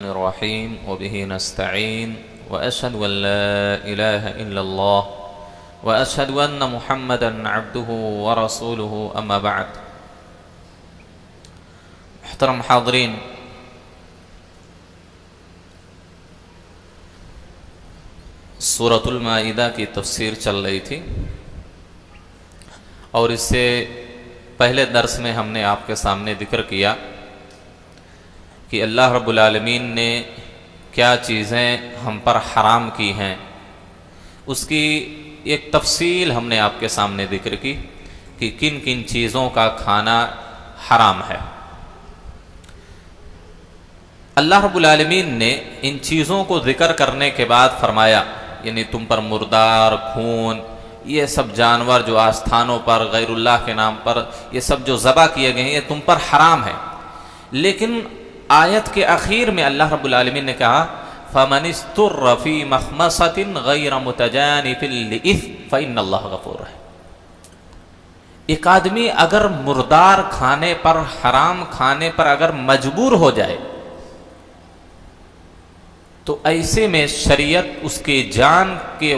الرحيم وبه نستعين وأشهد أن لا إله إلا الله وأشهد أن محمدا عبده ورسوله أما بعد. محترم حاضرین، سورۃ المائدہ کی تفسیر چل رہی تھی اور اس سے پہلے درس میں ہم نے آپ کے سامنے ذکر کیا کہ اللہ رب العالمین نے کیا چیزیں ہم پر حرام کی ہیں، اس کی ایک تفصیل ہم نے آپ کے سامنے ذکر کی کہ کن کن چیزوں کا کھانا حرام ہے۔ اللہ رب العالمین نے ان چیزوں کو ذکر کرنے کے بعد فرمایا، یعنی تم پر مردار، خون، یہ سب جانور جو آستھانوں پر غیر اللہ کے نام پر یہ سب جو ذبح کیے گئے ہیں یہ تم پر حرام ہے۔ لیکن آیت کے اخیر میں اللہ رب العالمین نے کہا فَمَنِ اسْتُرَّ فِي مَخْمَصَةٍ غَيْرَ مُتَجَانِفٍ لِإِثْمٍ فَإِنَّ اللَّهَ غَفُورٌ رحیم۔ ایک آدمی اگر مردار کھانے پر، حرام کھانے پر اگر مجبور ہو جائے تو ایسے میں شریعت اس کی جان کے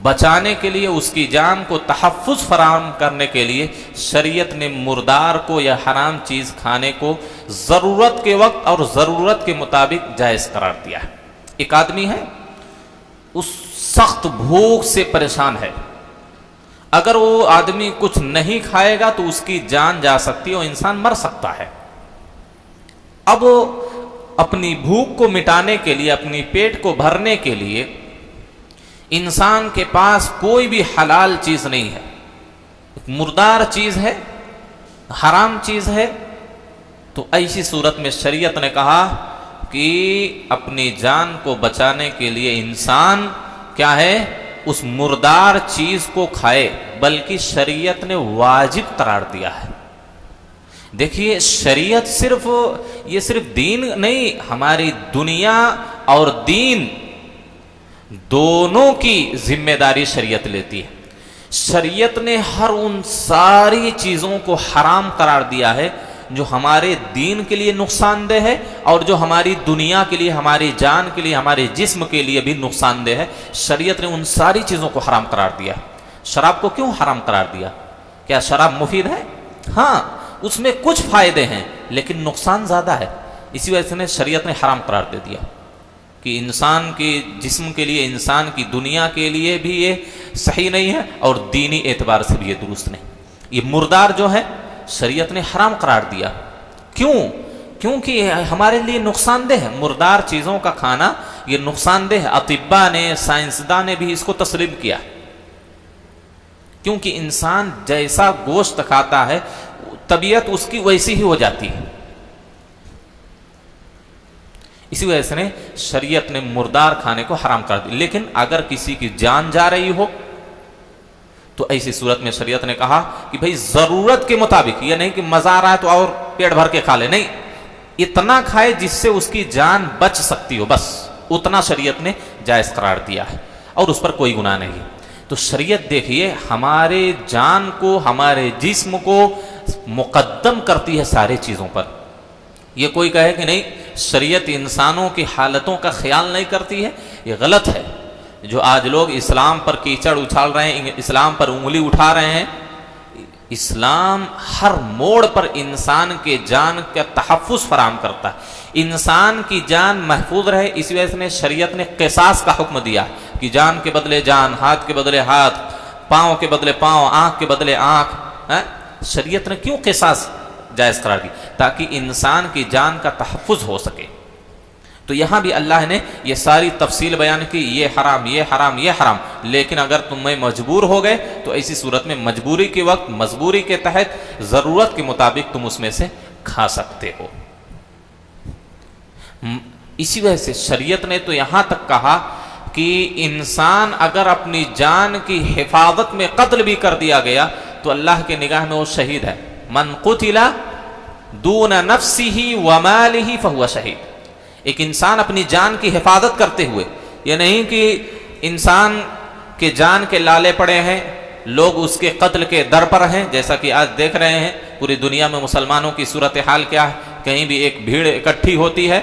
بچانے کے لیے، اس کی جان کو تحفظ فراہم کرنے کے لیے شریعت نے مردار کو یا حرام چیز کھانے کو ضرورت کے وقت اور ضرورت کے مطابق جائز قرار دیا ہے۔ ایک آدمی ہے، اس سخت بھوک سے پریشان ہے، اگر وہ آدمی کچھ نہیں کھائے گا تو اس کی جان جا سکتی ہے اور انسان مر سکتا ہے۔ اب اپنی بھوک کو مٹانے کے لیے، اپنی پیٹ کو بھرنے کے لیے انسان کے پاس کوئی بھی حلال چیز نہیں ہے، مردار چیز ہے، حرام چیز ہے، تو ایسی صورت میں شریعت نے کہا کہ اپنی جان کو بچانے کے لیے انسان کیا ہے، اس مردار چیز کو کھائے، بلکہ شریعت نے واجب قرار دیا ہے۔ دیکھیے، شریعت یہ صرف دین نہیں، ہماری دنیا اور دین دونوں کی ذمہ داری شریعت لیتی ہے۔ شریعت نے ہر ان ساری چیزوں کو حرام قرار دیا ہے جو ہمارے دین کے لیے نقصان دہ ہے اور جو ہماری دنیا کے لیے، ہماری جان کے لیے، ہمارے جسم کے لیے بھی نقصان دہ ہے۔ شریعت نے ان ساری چیزوں کو حرام قرار دیا۔ شراب کو کیوں حرام قرار دیا؟ کیا شراب مفید ہے؟ ہاں، اس میں کچھ فائدے ہیں لیکن نقصان زیادہ ہے، اسی وجہ سے شریعت نے حرام قرار دے دیا کہ انسان کے جسم کے لیے، انسان کی دنیا کے لیے بھی یہ صحیح نہیں ہے اور دینی اعتبار سے بھی یہ درست نہیں۔ یہ مردار جو ہے شریعت نے حرام قرار دیا۔ کیوں؟ کیونکہ ہمارے لیے نقصان دہ ہے، مردار چیزوں کا کھانا یہ نقصان دہ ہے۔ اطباء نے، سائنسداں نے بھی اس کو تسلیم کیا، کیونکہ انسان جیسا گوشت کھاتا ہے طبیعت اس کی ویسی ہی ہو جاتی ہے۔ اسی وجہ سے شریعت نے مردار کھانے کو حرام کر دیا۔ لیکن اگر کسی کی جان جا رہی ہو تو ایسی صورت میں شریعت نے کہا کہ بھئی ضرورت کے مطابق، یہ نہیں کہ مزہ آ رہا ہے تو اور پیٹ بھر کے کھا لے، نہیں، اتنا کھائے جس سے اس کی جان بچ سکتی ہو، بس اتنا شریعت نے جائز قرار دیا ہے اور اس پر کوئی گناہ نہیں۔ تو شریعت دیکھیے ہمارے جان کو، ہمارے جسم کو مقدم کرتی ہے سارے چیزوں پر۔ یہ کوئی کہے کہ نہیں شریعت انسانوں کی حالتوں کا خیال نہیں کرتی ہے، یہ غلط ہے۔ جو آج لوگ اسلام پر کیچڑ اچھال رہے ہیں، اسلام پر انگلی اٹھا رہے ہیں، اسلام ہر موڑ پر انسان کے جان کا تحفظ فراہم کرتا ہے، انسان کی جان محفوظ رہے۔ اس وجہ سے شریعت نے قصاص کا حکم دیا کہ جان کے بدلے جان، ہاتھ کے بدلے ہاتھ، پاؤں کے بدلے پاؤں، آنکھ کے بدلے آنکھ۔ شریعت نے کیوں قصاص جائز قرار دی؟ تاکہ انسان کی جان کا تحفظ ہو سکے۔ تو یہاں بھی اللہ نے یہ ساری تفصیل بیان کی، یہ حرام، یہ حرام، یہ حرام، لیکن اگر تمہیں مجبور ہو گئے تو ایسی صورت میں مجبوری کے وقت، مجبوری کے تحت، ضرورت کے مطابق تم اس میں سے کھا سکتے ہو۔ اسی وجہ سے شریعت نے تو یہاں تک کہا کہ انسان اگر اپنی جان کی حفاظت میں قتل بھی کر دیا گیا تو اللہ کے نگاہ میں وہ شہید ہے۔ من قتل دون نفسه وماله فهو شہید۔ ایک انسان اپنی جان کی حفاظت کرتے ہوئے، یہ نہیں کہ انسان کے جان کے لالے پڑے ہیں، لوگ اس کے قتل کے در پر ہیں، جیسا کہ آج دیکھ رہے ہیں پوری دنیا میں مسلمانوں کی صورتحال کیا ہے، کہیں بھی ایک بھیڑ اکٹھی ہوتی ہے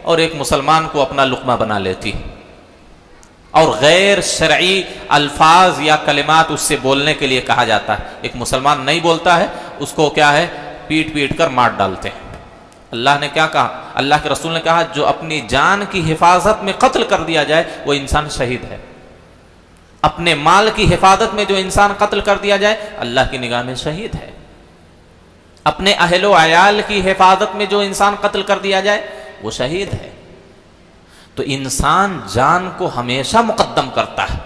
اور ایک مسلمان کو اپنا لقمہ بنا لیتی اور غیر شرعی الفاظ یا کلمات اس سے بولنے کے لیے کہا جاتا ہے. ایک مسلمان نہیں بولتا ہے اس کو کیا ہے پیٹ پیٹ کر مار ڈالتے ہیں. اللہ نے کیا کہا؟ اللہ کے رسول نے کہا جو اپنی جان کی حفاظت میں قتل کر دیا جائے وہ انسان شہید ہے. اپنے مال کی حفاظت میں جو انسان قتل کر دیا جائے اللہ کی نگاہ میں شہید ہے. اپنے اہل و عیال کی حفاظت میں جو انسان قتل کر دیا جائے وہ شہید ہے. تو انسان جان کو ہمیشہ مقدم کرتا ہے.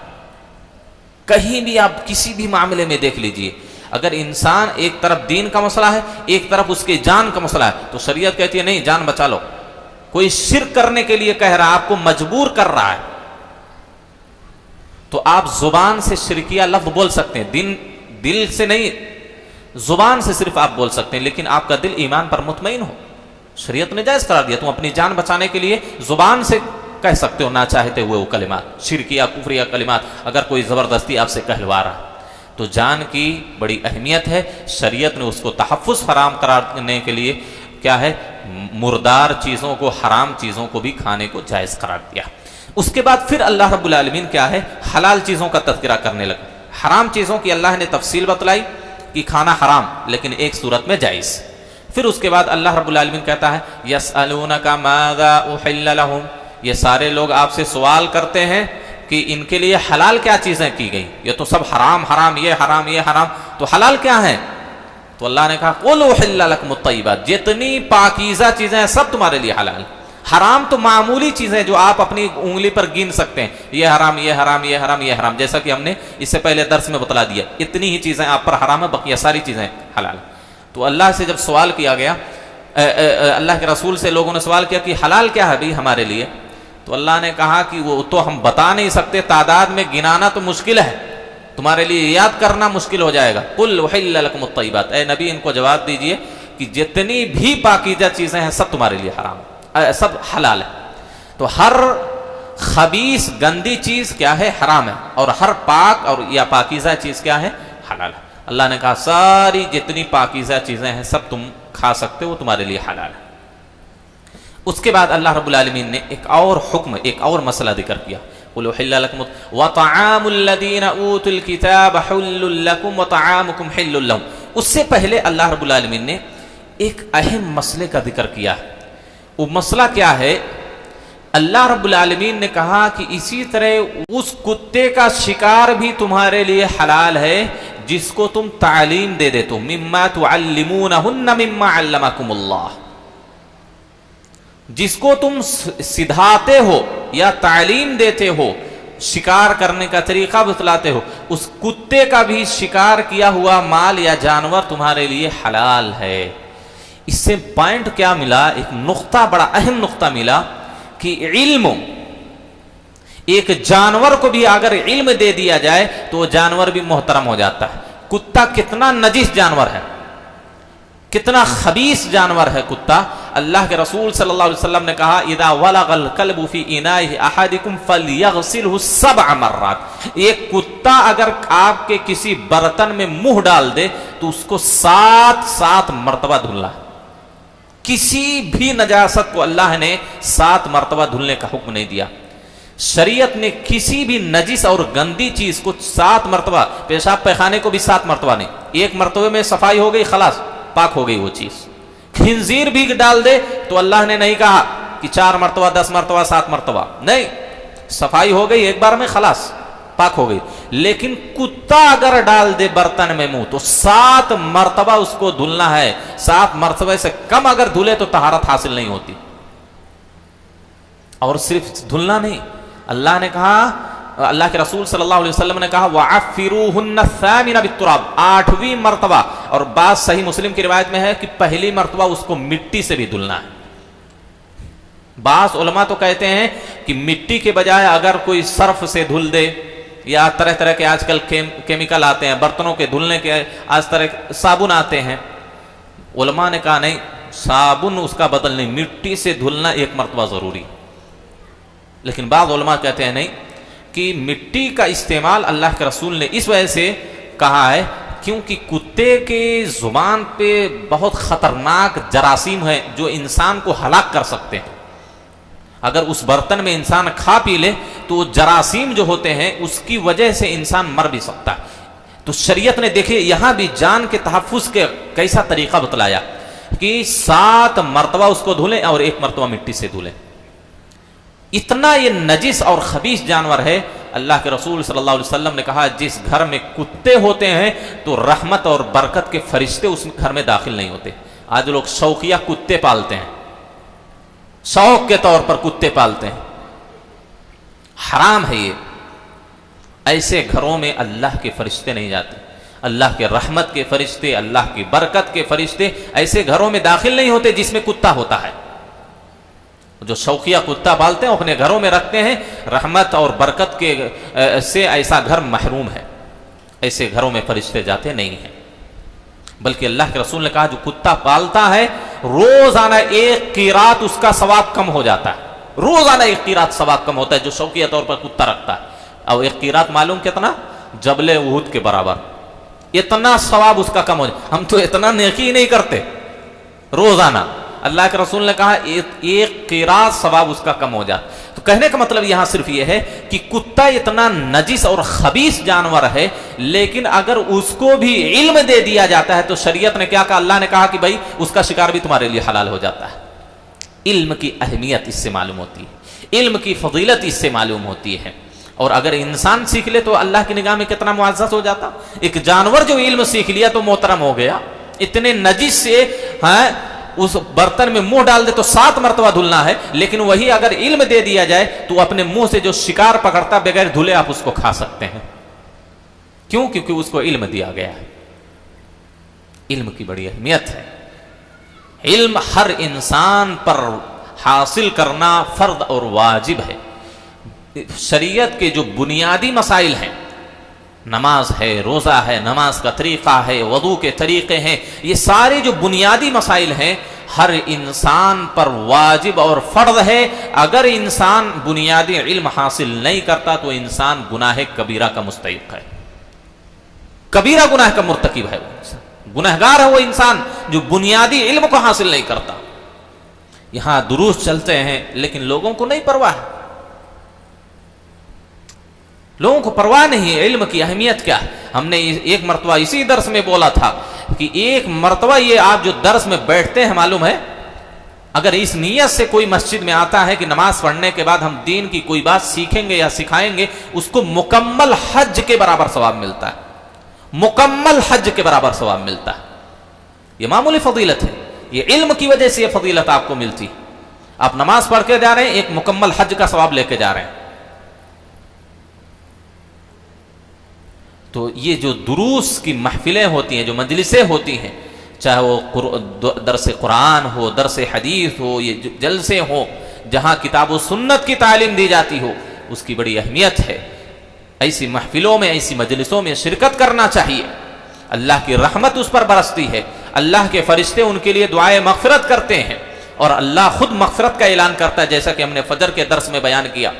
کہیں بھی آپ کسی بھی معاملے میں دیکھ لیجئے, اگر انسان ایک طرف دین کا مسئلہ ہے ایک طرف اس کے جان کا مسئلہ ہے تو شریعت کہتی ہے نہیں جان بچا لو. کوئی شرک کرنے کے لیے کہہ رہا ہے, آپ کو مجبور کر رہا ہے, تو آپ زبان سے شرکیہ لفظ بول سکتے ہیں, دل سے نہیں, زبان سے صرف آپ بول سکتے ہیں, لیکن آپ کا دل ایمان پر مطمئن ہو. شریعت نے جائز قرار دیا, تم اپنی جان بچانے کے لیے زبان سے کہہ سکتے ہو نہ چاہتے ہوئے وہ کلمات, شرکیہ کفریہ کلمات, اگر کوئی زبردستی آپ سے کہلوا رہا. تو جان کی بڑی اہمیت ہے. شریعت نے اس کو تحفظ فراہم کرنے کے لیے کیا ہے مردار چیزوں کو, حرام چیزوں کو بھی کھانے کو جائز قرار دیا. اس کے بعد پھر اللہ رب العالمین کیا ہے حلال چیزوں کا تذکرہ کرنے لگا. حرام چیزوں کی اللہ نے تفصیل بتلائی کہ کھانا حرام لیکن ایک صورت میں جائز. پھر اس کے بعد اللہ رب العالمین کہتا ہے یسألونک ماذا احل لہم, یہ سارے لوگ آپ سے سوال کرتے ہیں کہ ان کے لیے حلال کیا چیزیں کی گئی, یہ تو سب حرام حرام, یہ حرام یہ حرام, تو حلال کیا ہیں؟ تو اللہ نے کہا قل احل لکم الطیبات, جتنی پاکیزہ چیزیں ہیں سب تمہارے لیے حلال. حرام تو معمولی چیزیں جو آپ اپنی انگلی پر گن سکتے ہیں, یہ حرام یہ حرام یہ حرام یہ حرام, جیسا کہ ہم نے اس سے پہلے درس میں بتلا دیا. اتنی ہی چیزیں آپ پر حرام ہے, بقیہ ساری چیزیں حلال. تو اللہ سے جب سوال کیا گیا, اللہ کے رسول سے لوگوں نے سوال کیا کہ حلال کیا ہے بھائی ہمارے لیے, تو اللہ نے کہا کہ وہ تو ہم بتا نہیں سکتے, تعداد میں گنانا تو مشکل ہے, تمہارے لیے یاد کرنا مشکل ہو جائے گا. قل احل لکم الطیبات, اے نبی ان کو جواب دیجئے کہ جتنی بھی پاکیزہ چیزیں ہیں سب تمہارے لیے حرام, سب حلال ہے. تو ہر خبیث گندی چیز کیا ہے حرام ہے, اور ہر پاک اور یا پاکیزہ چیز کیا ہے حلال ہے. اللہ نے کہا ساری جتنی پاکیزہ چیزیں ہیں سب تم کھا سکتے ہو, تمہارے لیے حلال ہے. اس کے بعد اللہ رب العالمین نے ایک اور حکم, ایک اور مسئلہ ذکر کیا. قُلْ أُحِلَّ لَكُمُ وَطَعَامُ الَّذِينَ أُوتُوا الْكِتَابَ حِلٌّ لَكُمْ وَطَعَامُكُمْ حِلٌّ لَهُمْ. اس سے پہلے اللہ رب العالمین نے ایک اہم مسئلے کا ذکر کیا. وہ مسئلہ کیا ہے؟ اللہ رب العالمین نے کہا کہ اسی طرح اس کتے کا شکار بھی تمہارے لیے حلال ہے جس کو تم تعلیم دے دیتے ہو. مما تعلمونہن مما علمکم اللہ, جس کو تم سدھاتے ہو یا تعلیم دیتے ہو, شکار کرنے کا طریقہ بتلاتے ہو, اس کتے کا بھی شکار کیا ہوا مال یا جانور تمہارے لیے حلال ہے. اس سے پوائنٹ کیا ملا؟ ایک نقطہ, بڑا اہم نقطہ ملا کہ علم, ایک جانور کو بھی اگر علم دے دیا جائے تو وہ جانور بھی محترم ہو جاتا ہے. کتا کتنا نجس جانور ہے, کتنا خبیث جانور ہے کتا. اللہ کے رسول صلی اللہ علیہ وسلم نے کہا اذا ولغ الکلب فی اناء احدکم فلیغسلہ 7 مرات. ایک کتا اگر آپ کے کسی برتن میں منہ ڈال دے تو اس کو 7 مرتبہ دھلنا. کسی بھی نجاست کو اللہ نے 7 مرتبہ دھلنے کا حکم نہیں دیا. شریعت نے کسی بھی نجس اور گندی چیز کو 7 مرتبہ, پیشاب پیخانے کو بھی 7 مرتبہ نہیں, ایک مرتبہ میں صفائی ہو گئی خلاص پاک ہو گئی وہ چیز. خنزیر بھی ڈال دے تو اللہ نے نہیں کہا کہ 4 مرتبہ 10 مرتبہ 7 مرتبہ, نہیں, صفائی ہو گئی ایک بار میں خلاص پاک ہو گئی. لیکن کتا اگر ڈال دے برتن میں منہ تو 7 مرتبہ اس کو دھلنا ہے. 7 مرتبہ سے کم اگر دھلے تو طہارت حاصل نہیں ہوتی. اور صرف دھلنا نہیں, اللہ نے کہا, اللہ کے رسول صلی اللہ علیہ وسلم نے کہا وَعَفِّرُوهُنَّ الثَّامِنَ بِالتُّرَابِ, 8ویں مرتبہ. اور بعض صحیح مسلم کی روایت میں ہے کہ پہلی مرتبہ اس کو مٹی سے بھی دھلنا ہے. بعض علماء تو کہتے ہیں کہ مٹی کے بجائے اگر کوئی صرف سے دھل دے, یا طرح طرح کے آج کل کیمیکل آتے ہیں برتنوں کے دھلنے کے, آج طرح صابن آتے ہیں, علماء نے کہا نہیں, صابن اس کا بدل نہیں, مٹی سے دھلنا ایک مرتبہ ضروری. لیکن بعض علماء کہتے ہیں نہیں, کہ مٹی کا استعمال اللہ کے رسول نے اس وجہ سے کہا ہے کیونکہ کتے کے زبان پہ بہت خطرناک جراثیم ہیں جو انسان کو ہلاک کر سکتے ہیں. اگر اس برتن میں انسان کھا پی لے تو وہ جراثیم جو ہوتے ہیں اس کی وجہ سے انسان مر بھی سکتا ہے. تو شریعت نے دیکھیں یہاں بھی جان کے تحفظ کے کیسا طریقہ بتلایا کہ 7 مرتبہ اس کو دھولیں اور 1 مرتبہ مٹی سے دھولیں. اتنا یہ نجس اور خبیث جانور ہے. اللہ کے رسول صلی اللہ علیہ وسلم نے کہا جس گھر میں کتے ہوتے ہیں تو رحمت اور برکت کے فرشتے اس گھر میں داخل نہیں ہوتے. آج لوگ شوقیہ کتے پالتے ہیں, شوق کے طور پر کتے پالتے ہیں, حرام ہے یہ. ایسے گھروں میں اللہ کے فرشتے نہیں جاتے, اللہ کے رحمت کے فرشتے, اللہ کی برکت کے فرشتے ایسے گھروں میں داخل نہیں ہوتے جس میں کتا ہوتا ہے. جو شوقیہ کتا پالتے ہیں اپنے گھروں میں رکھتے ہیں, رحمت اور برکت کے سے ایسا گھر محروم ہے. ایسے گھروں میں فرشتے جاتے نہیں ہیں. بلکہ اللہ کے رسول نے کہا جو کتا پالتا ہے روزانہ 1 قیرات اس کا ثواب کم ہو جاتا ہے. روزانہ 1 قیرات ثواب کم ہوتا ہے جو شوقیہ طور پر کتا رکھتا ہے. اور 1 قیرات معلوم کتنا؟ جبل احد کے برابر. اتنا ثواب اس کا کم ہو جاتا. ہم تو اتنا نیکی نہیں کرتے روزانہ. اللہ کے رسول نے کہا 1 قیرات ثواب اس کا کم ہو جاتا. تو کہنے کا مطلب یہاں صرف یہ ہے کہ کتا اتنا نجس اور خبیث جانور ہے, لیکن اگر اس کو بھی علم دے دیا جاتا ہے تو شریعت نے کیا کہا؟ اللہ نے کہا کہ بھائی اس کا شکار بھی تمہارے لیے حلال ہو جاتا ہے. علم کی اہمیت اس سے معلوم ہوتی ہے, علم کی فضیلت اس سے معلوم ہوتی ہے. اور اگر انسان سیکھ لے تو اللہ کی نگاہ میں کتنا معزز ہو جاتا. ایک جانور جو علم سیکھ لیا تو محترم ہو گیا. اتنے نجس سے اس برتن میں منہ ڈال دے تو 7 مرتبہ دھلنا ہے, لیکن وہی اگر علم دے دیا جائے تو اپنے منہ سے جو شکار پکڑتا بغیر دھلے آپ اس کو کھا سکتے ہیں. کیوں؟ کیونکہ اس کو علم دیا گیا ہے. علم کی بڑی اہمیت ہے. علم ہر انسان پر حاصل کرنا فرض اور واجب ہے. شریعت کے جو بنیادی مسائل ہیں, نماز ہے, روزہ ہے, نماز کا طریقہ ہے, وضو کے طریقے ہیں, یہ سارے جو بنیادی مسائل ہیں ہر انسان پر واجب اور فرض ہے. اگر انسان بنیادی علم حاصل نہیں کرتا تو انسان گناہ کبیرہ کا مستحق ہے, کبیرہ گناہ کا مرتکب ہے. گنہگار ہے وہ انسان جو بنیادی علم کو حاصل نہیں کرتا. یہاں دروس چلتے ہیں لیکن لوگوں کو نہیں پرواہ ہے, لوگوں کو پرواہ نہیں ہے علم کی اہمیت کیا ہے. ہم نے 1 مرتبہ اسی درس میں بولا تھا کہ 1 مرتبہ یہ آپ جو درس میں بیٹھتے ہیں معلوم ہے, اگر اس نیت سے کوئی مسجد میں آتا ہے کہ نماز پڑھنے کے بعد ہم دین کی کوئی بات سیکھیں گے یا سکھائیں گے, اس کو مکمل حج کے برابر ثواب ملتا ہے. مکمل حج کے برابر ثواب ملتا ہے. یہ معمولی فضیلت ہے, یہ علم کی وجہ سے یہ فضیلت آپ کو ملتی. آپ نماز پڑھ کے جا رہے ہیں, 1 مکمل حج کا ثواب لے کے جا رہے ہیں. تو یہ جو دروس کی محفلیں ہوتی ہیں, جو مجلسیں ہوتی ہیں, چاہے وہ درس قرآن ہو, درس حدیث ہو, یہ جلسے ہوں جہاں کتاب و سنت کی تعلیم دی جاتی ہو, اس کی بڑی اہمیت ہے. ایسی محفلوں میں, ایسی مجلسوں میں شرکت کرنا چاہیے. اللہ کی رحمت اس پر برستی ہے, اللہ کے فرشتے ان کے لیے دعائے مغفرت کرتے ہیں, اور اللہ خود مغفرت کا اعلان کرتا ہے, جیسا کہ ہم نے فجر کے درس میں بیان کیا.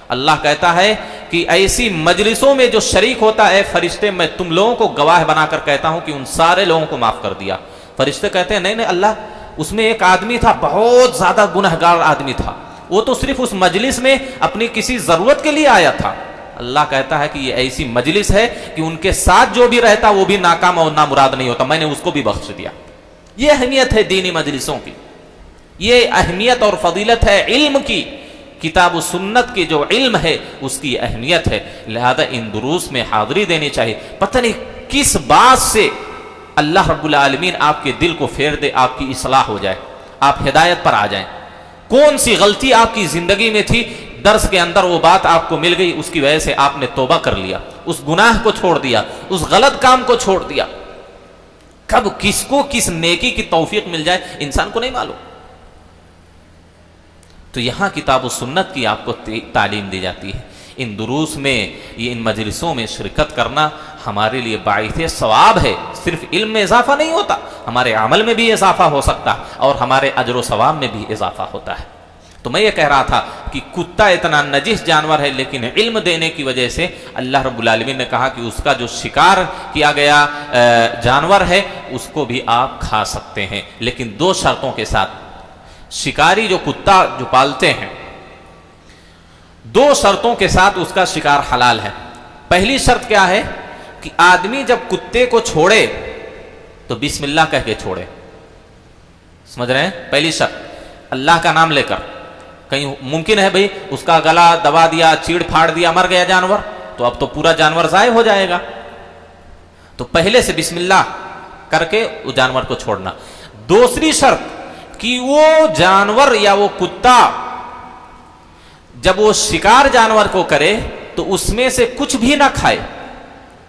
اللہ کہتا ہے کہ ایسی مجلسوں میں جو شریک ہوتا ہے, فرشتے میں تم لوگوں کو گواہ بنا کر کہتا ہوں کہ ان سارے لوگوں کو معاف کر دیا. فرشتے کہتے ہیں نہیں اللہ, اس میں ایک آدمی تھا بہت زیادہ گنہگار آدمی تھا, وہ تو صرف اس مجلس میں اپنی کسی ضرورت کے لیے آیا تھا. اللہ کہتا ہے کہ یہ ایسی مجلس ہے کہ ان کے ساتھ جو بھی رہتا وہ بھی ناکام اور نامراد نہیں ہوتا, میں نے اس کو بھی بخش دیا. یہ اہمیت ہے دینی مجلسوں کی, یہ اہمیت اور فضیلت ہے علم کی. کتاب و سنت کی جو علم ہے اس کی اہمیت ہے. لہذا ان دروس میں حاضری دینی چاہیے. پتہ نہیں کس بات سے اللہ رب العالمین آپ کے دل کو پھیر دے, آپ کی اصلاح ہو جائے, آپ ہدایت پر آ جائیں. کون سی غلطی آپ کی زندگی میں تھی, درس کے اندر وہ بات آپ کو مل گئی, اس کی وجہ سے آپ نے توبہ کر لیا, اس گناہ کو چھوڑ دیا, اس غلط کام کو چھوڑ دیا. کب کس کو کس نیکی کی توفیق مل جائے انسان کو نہیں معلوم. تو یہاں کتاب و سنت کی آپ کو تعلیم دی جاتی ہے. ان دروس میں, یہ ان مجلسوں میں شرکت کرنا ہمارے لیے باعث ثواب ہے. صرف علم میں اضافہ نہیں ہوتا, ہمارے عمل میں بھی اضافہ ہو سکتا ہے اور ہمارے اجر و ثواب میں بھی اضافہ ہوتا ہے. تو میں یہ کہہ رہا تھا کہ کتا اتنا نجس جانور ہے, لیکن علم دینے کی وجہ سے اللہ رب العالمین نے کہا کہ اس کا جو شکار کیا گیا جانور ہے اس کو بھی آپ کھا سکتے ہیں, لیکن 2 شرطوں کے ساتھ. شکاری جو کتا جو پالتے ہیں دو شرطوں کے ساتھ اس کا شکار حلال ہے. پہلی شرط کیا ہے کہ آدمی جب کتے کو چھوڑے تو بسم اللہ کہہ کے چھوڑے. سمجھ رہے ہیں؟ پہلی شرط اللہ کا نام لے کر. کہیں ممکن ہے بھئی اس کا گلا دبا دیا, چیڑ پھاڑ دیا, مر گیا جانور, تو اب تو پورا جانور ضائع ہو جائے گا. تو پہلے سے بسم اللہ کر کے اس جانور کو چھوڑنا. دوسری شرط کہ وہ جانور یا وہ کتا جب وہ شکار جانور کو کرے تو اس میں سے کچھ بھی نہ کھائے,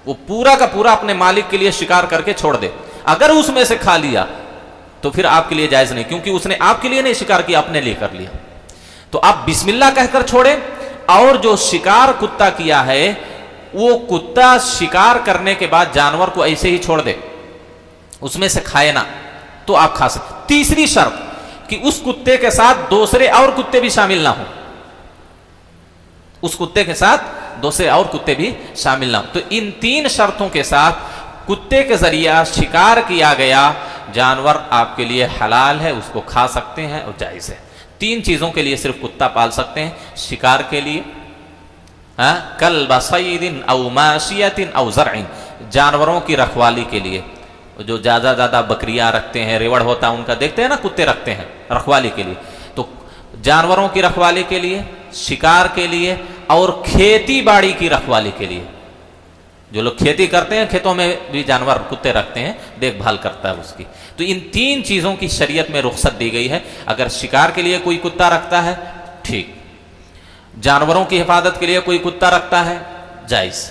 وہ پورا کا پورا اپنے مالک کے لیے شکار کر کے چھوڑ دے. اگر اس میں سے کھا لیا تو پھر آپ کے لیے جائز نہیں, کیونکہ اس نے آپ کے لیے نہیں شکار کیا, اپنے لیے کر لیا. تو آپ بسم اللہ کہہ کر چھوڑیں, اور جو شکار کتا کیا ہے وہ کتا شکار کرنے کے بعد جانور کو ایسے ہی چھوڑ دے, اس میں سے کھائے نہ, تو آپ کھا سکتے. تیسری شرط کہ اس کتے کے ساتھ دوسرے اور کتے بھی شامل نہ ہوں, اس کتے کے ساتھ دوسرے اور کتے بھی شامل نہ ہوں. تو ان تین شرطوں کے ساتھ کتے کے ذریعہ شکار کیا گیا جانور آپ کے لیے حلال ہے, اس کو کھا سکتے ہیں اور جائز ہے. تین چیزوں کے لیے صرف کتا پال سکتے ہیں, شکار کے لیے, کلب صید او ماشیۃ او زرع, جانوروں کی رکھوالی کے لیے, جو زیادہ بکریاں رکھتے ہیں, ریوڑ ہوتا ہے ان کا, دیکھتے ہیں نا کتے رکھتے ہیں رکھوالی کے لیے, تو جانوروں کی رکھوالی کے لیے, شکار کے لیے, اور کھیتی باڑی کی رکھوالی کے لیے. جو لوگ کھیتی کرتے ہیں کھیتوں میں بھی جانور کتے رکھتے ہیں, دیکھ بھال کرتا ہے اس کی. تو ان تین چیزوں کی شریعت میں رخصت دی گئی ہے. اگر شکار کے لیے کوئی کتا رکھتا ہے ٹھیک, جانوروں کی حفاظت کے لیے کوئی کتا رکھتا ہے جائز,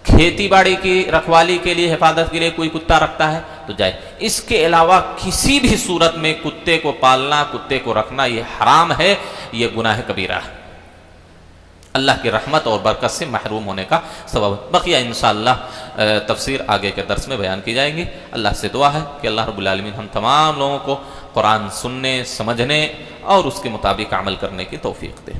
کھیتی باڑی کی رکھوالی کے لیے حفاظت کے لیے کوئی کتا رکھتا ہے تو جائز. اس کے علاوہ کسی بھی صورت میں کتے کو پالنا, کتے کو رکھنا یہ حرام ہے, یہ گناہ کبیرہ ہے, اللہ کی رحمت اور برکت سے محروم ہونے کا سبب. بقیہ انشاءاللہ تفسیر آگے کے درس میں بیان کی جائیں گی. اللہ سے دعا ہے کہ اللہ رب العالمین ہم تمام لوگوں کو قرآن سننے, سمجھنے اور اس کے مطابق عمل کرنے کی توفیق دے.